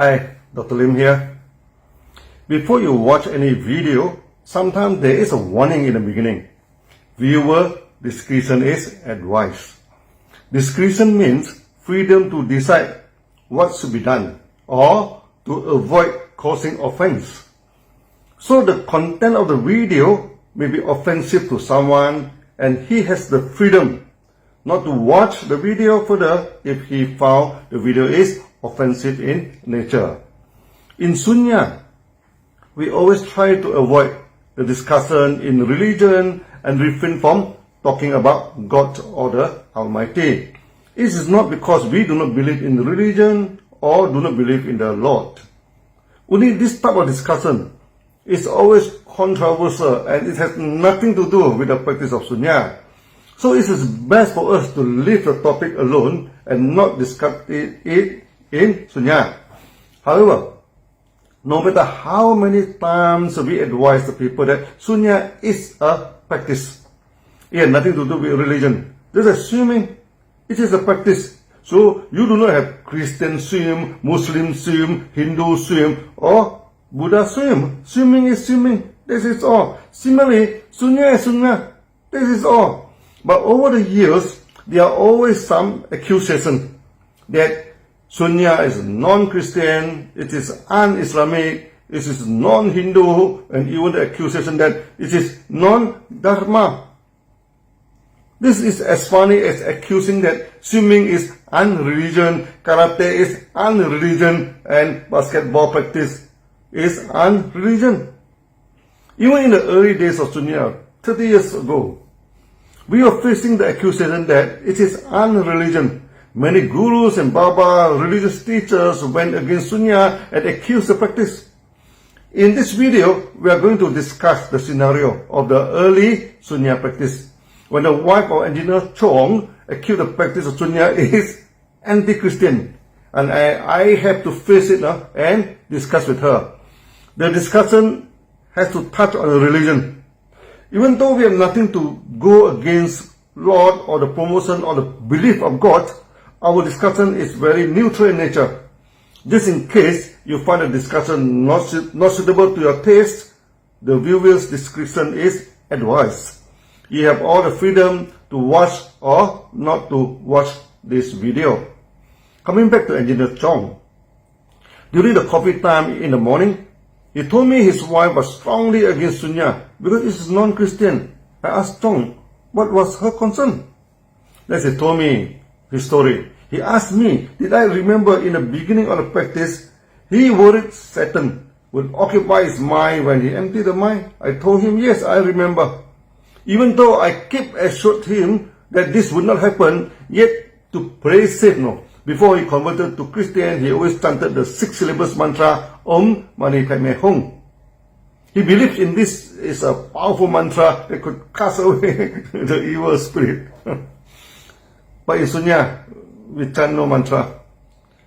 Hi, Dr. Lim here. Before you watch any video, sometimes there is a warning in the beginning. Viewer discretion is advised. Discretion means freedom to decide what should be done or to avoid causing offense. So the content of the video may be offensive to someone and he has the freedom not to watch the video further if he found the video is offensive in nature. In Sunya, we always try to avoid the discussion in religion and refrain from talking about God or the Almighty. It is not because we do not believe in religion or do not believe in the Lord. Only this type of discussion is always controversial and it has nothing to do with the practice of Sunya. So it is best for us to leave the topic alone and not discuss it in Sunya. However, no matter how many times we advise the people that Sunya is a practice, it has nothing to do with religion. Just as swimming, it is a practice. So you do not have Christian swim, Muslim swim, Hindu swim, or Buddha swim. Swimming is swimming. This is all. Similarly, Sunya is Sunya. This is all. But over the years, there are always some accusations that Sunya is non-Christian, it is un-Islamic, it is non-Hindu, and even the accusation that it is non-Dharma. This is as funny as accusing that swimming is unreligion, karate is unreligion, and basketball practice is unreligion. Even in the early days of Sunya, 30 years ago, we were facing the accusation that it is unreligion. Many gurus and Baba religious teachers went against Sunya and accused the practice. In this video, we are going to discuss the scenario of the early Sunya practice. When the wife of Engineer Chong accused the practice of Sunya is anti-Christian. And I have to face it now and discuss with her. The discussion has to touch on religion. Even though we have nothing to go against Lord or the promotion or the belief of God, our discussion is very neutral in nature. Just in case you find the discussion not suitable to your taste, the viewer's discretion is advised. You have all the freedom to watch or not to watch this video. Coming back to Engineer Chong, during the coffee time in the morning, he told me his wife was strongly against Sunya because it is non-Christian. I asked Chong, what was her concern? Then he told me his story. He asked me, did I remember in the beginning of the practice, he worried Satan would occupy his mind when he emptied the mind? I told him, yes, I remember. Even though I kept assured him that this would not happen, yet to play safe, before he converted to Christian, he always chanted the 6 syllables mantra, Om Mani Padme Hum. He believes in this is a powerful mantra that could cast away the evil spirit. But in Sunya, we chant no mantra.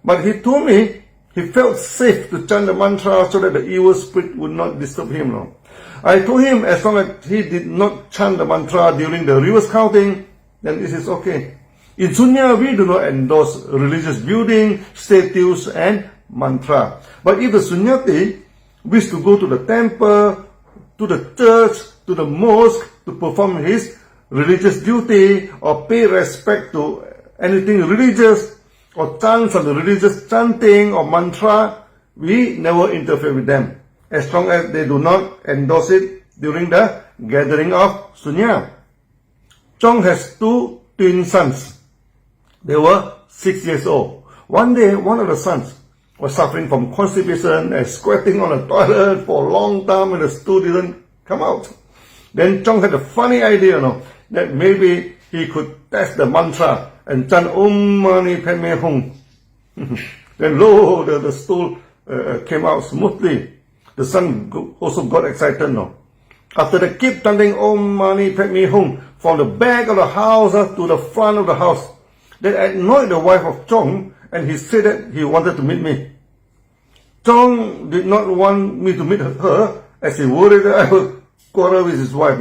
But he told me he felt safe to chant the mantra so that the evil spirit would not disturb him. I told him as long as he did not chant the mantra during the reverse counting, then this is okay. In Sunya, we do not endorse religious building, statues, and mantra. But if the Sunyati wish to go to the temple, to the church, to the mosque to perform his religious duty or pay respect to anything religious or chant some religious chanting or mantra, we never interfere with them as long as they do not endorse it during the gathering of Sunya. Chong has 2 twin sons. They were 6 years old. One day, one of the sons was suffering from constipation and squatting on the toilet for a long time and the stool didn't come out. Then Chong had a funny idea, that maybe he could test the mantra and chant Om Mani Padme Hum. Then lo, the stool came out smoothly. The son also got excited. After they keep chanting Om Mani Padme Hum from the back of the house to the front of the house, that annoyed the wife of Chong, and he said that he wanted to meet me. Chong did not want me to meet her, as he worried that I would quarrel with his wife.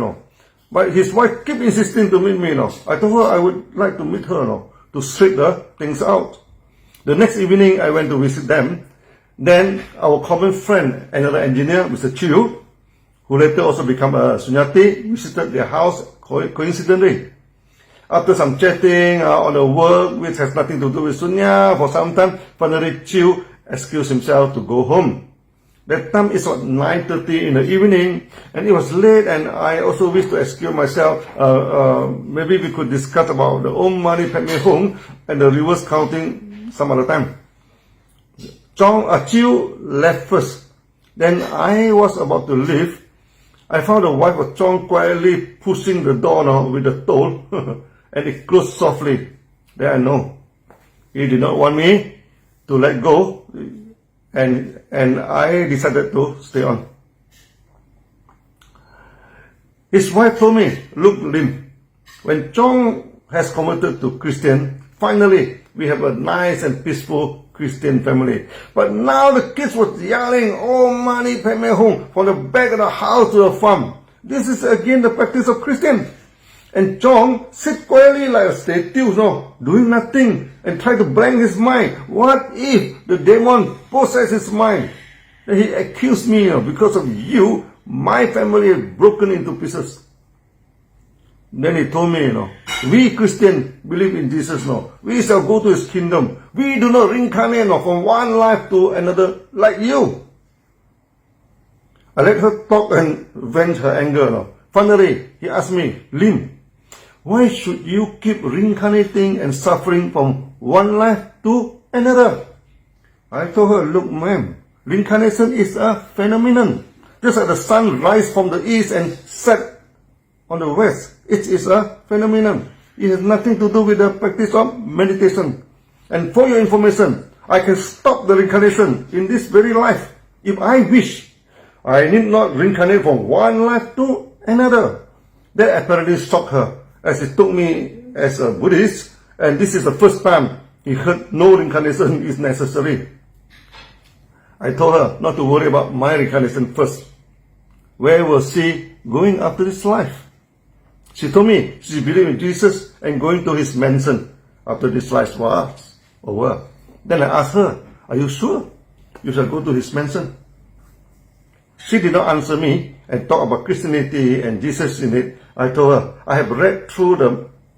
But his wife kept insisting to meet me. I told her I would like to meet her to straighten things out. The next evening I went to visit them. Then our common friend, another engineer, Mr. Chiu, who later also became a Sunyati, visited their house coincidentally. After some chatting on the work which has nothing to do with Sunya for some time, finally Chiu excused himself to go home. That time is 9:30 in the evening, and it was late, and I also wished to excuse myself. Maybe we could discuss about the Om Mani Padme Hum and the reverse counting some other time. Chiu left first. Then I was about to leave. I found the wife of Chong quietly pushing the door now with the toll, and it closed softly. Then I know he did not want me to let go, and I decided to stay on. His wife told me, "Look, Lim, when Chong has converted to Christian, finally we have a nice and peaceful Christian family. But now the kids were yelling, 'Oh, Mani Padme Hum,' from the back of the house to the farm. This is again the practice of Christian. And Chong sit quietly like a statue, doing nothing, and try to blank his mind. What if the demon possesses his mind? Then he accused me, because of you, my family is broken into pieces." Then he told me, "We Christians believe in Jesus, we shall go to his kingdom. We do not reincarnate from one life to another like you." I let her talk and vent her anger. Finally, he asked me, "Lim, why should you keep reincarnating and suffering from one life to another?" I told her, "Look, ma'am, reincarnation is a phenomenon. Just like the sun rises from the east and set on the west, it is a phenomenon. It has nothing to do with the practice of meditation. And for your information, I can stop the reincarnation in this very life. If I wish, I need not reincarnate from one life to another." That apparently shocked her, as he took me as a Buddhist, and this is the first time he heard no reincarnation is necessary. I told her not to worry about my reincarnation first. Where was she going after this life? She told me she believed in Jesus and going to his mansion after this life was over. Then I asked her, "Are you sure you shall go to his mansion?" She did not answer me and talk about Christianity and Jesus in it. I told her, "I have read through the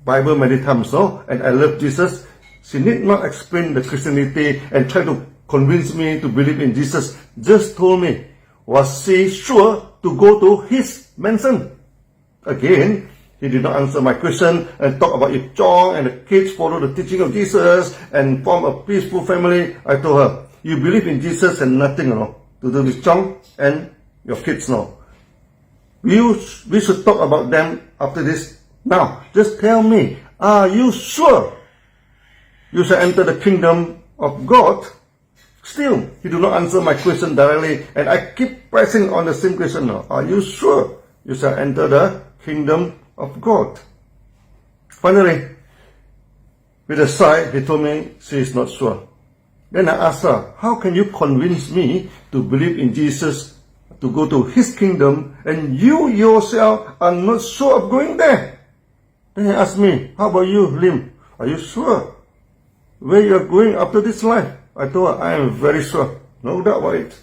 Bible many times, and I love Jesus. She need not explain the Christianity and try to convince me to believe in Jesus. Just told me, was she sure to go to his mansion?" Again, he did not answer my question and talk about if Chong and the kids follow the teaching of Jesus and form a peaceful family. I told her, "You believe in Jesus and nothing to do with Chong and your kids We should talk about them after this. Now, just tell me, are you sure you shall enter the kingdom of God?" Still, he did not answer my question directly, and I keep pressing on the same question now. Are you sure you shall enter the kingdom of God? Finally, with a sigh, he told me she is not sure. Then I asked her, "How can you convince me to believe in Jesus, to go to his kingdom, and you yourself are not sure of going there?" Then he asked me, "How about you, Lim? Are you sure where you are going after this life?" I told her, "I am very sure, no doubt about it.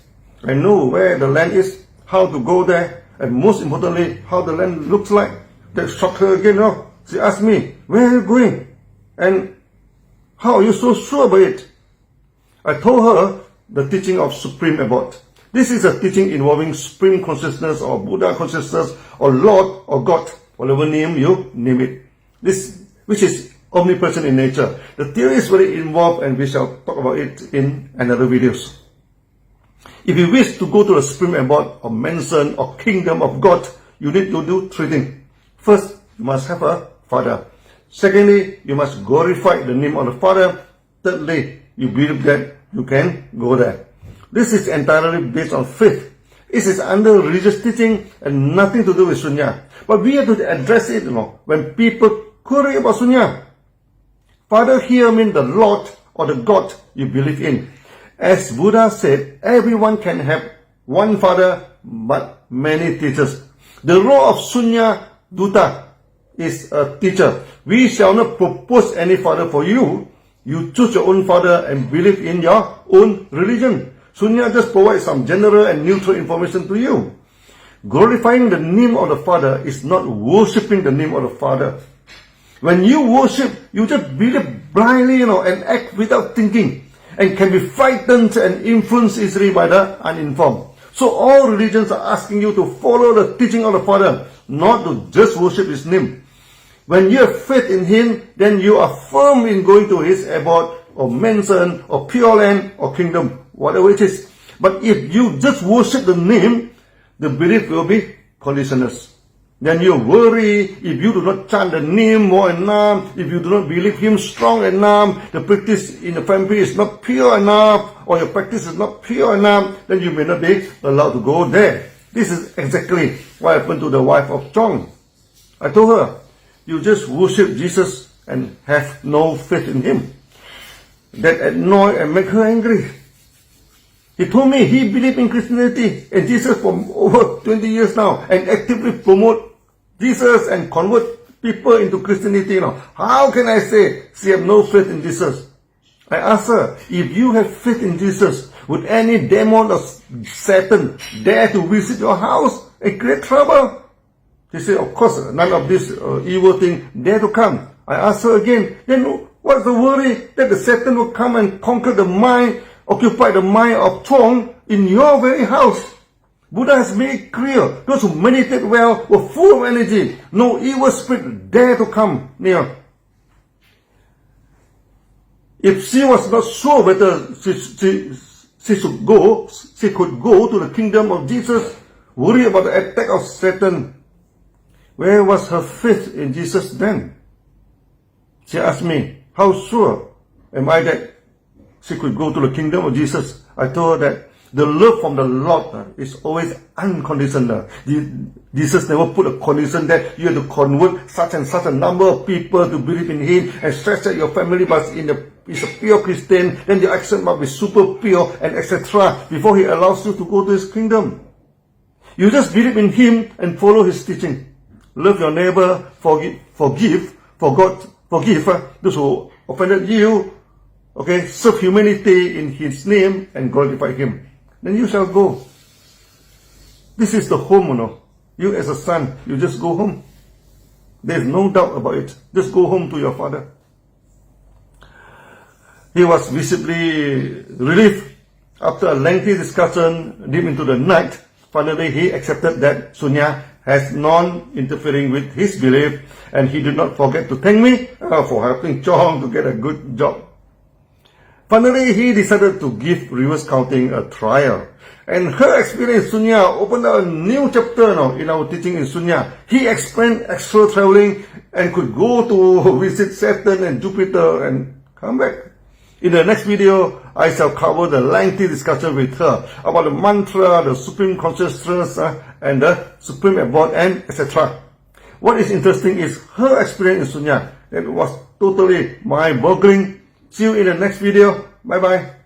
I know where the land is, how to go there, and most importantly, how the land looks like." That shocked her again. She asked me, "Where are you going? And how are you so sure about it?" I told her the teaching of Supreme Abode. This is a teaching involving Supreme Consciousness or Buddha Consciousness or Lord or God, whatever name you name it. This, which is omnipresent in nature. The theory is very involved, and we shall talk about it in another videos. If you wish to go to the Supreme Abode or mansion or kingdom of God, you need to do three things. First, you must have a father. Secondly, you must glorify the name of the Father. Thirdly, you believe that you can go there. This is entirely based on faith. It is under religious teaching and nothing to do with Sunya. But we have to address it, when people query about Sunya. Father here means the Lord or the God you believe in. As Buddha said, everyone can have one father but many teachers. The role of Sunya Dutta is a teacher. We shall not propose any father for you. You choose your own father and believe in your own religion. Sunya just provides some general and neutral information to you. Glorifying the name of the Father is not worshipping the name of the Father. When you worship, you just believe blindly, and act without thinking, and can be frightened and influenced easily by the uninformed. So all religions are asking you to follow the teaching of the Father, not to just worship His name. When you have faith in Him, then you are firm in going to His abode, or mansion, or pure land, or kingdom, whatever it is. But if you just worship the name, the belief will be conditionless. Then you worry if you do not chant the name more enough, if you do not believe Him strong enough, the practice in the family is not pure enough, or your practice is not pure enough, then you may not be allowed to go there. This is exactly what happened to the wife of John. I told her, you just worship Jesus and have no faith in Him. That annoyed and made her angry. He told me he believed in Christianity and Jesus for over 20 years now, and actively promote Jesus and convert people into Christianity now. How can I say she have no faith in Jesus? I asked her, if you have faith in Jesus, would any demon or Satan dare to visit your house and create trouble? She said, of course, none of this evil thing dare to come. I asked her again, then what's the worry that the Satan will come and conquer the mind, occupy the mind of Chong in your very house? Buddha has made it clear, those who meditate well were full of energy. No evil spirit dare to come near. If she was not sure whether she could go to the kingdom of Jesus, worry about the attack of Satan, where was her faith in Jesus then? She asked me, how sure am I that she could go to the kingdom of Jesus? I told her that the love from the Lord is always unconditional. Jesus never put a condition that you have to convert such and such a number of people to believe in Him, and stretch out your family must is a pure Christian, then your action must be super pure, and etc. before He allows you to go to His kingdom. You just believe in Him and follow His teaching. Love your neighbor, forgive those who offended you. Okay, serve humanity in His name and glorify Him. Then you shall go. This is the home, You as a son, you just go home. There's no doubt about it. Just go home to your father. He was visibly relieved. After a lengthy discussion deep into the night, finally he accepted that Sunya has non-interfering with his belief, and he did not forget to thank me for helping Chong to get a good job. Finally, he decided to give reverse counting a trial. And her experience in Sunya opened a new chapter in our teaching in Sunya. He explained extra traveling and could go to visit Saturn and Jupiter and come back. In the next video, I shall cover the lengthy discussion with her about the mantra, the supreme consciousness, and the supreme abode, and etc. What is interesting is her experience in Sunya. It was totally mind-boggling. See you in the next video. Bye-bye.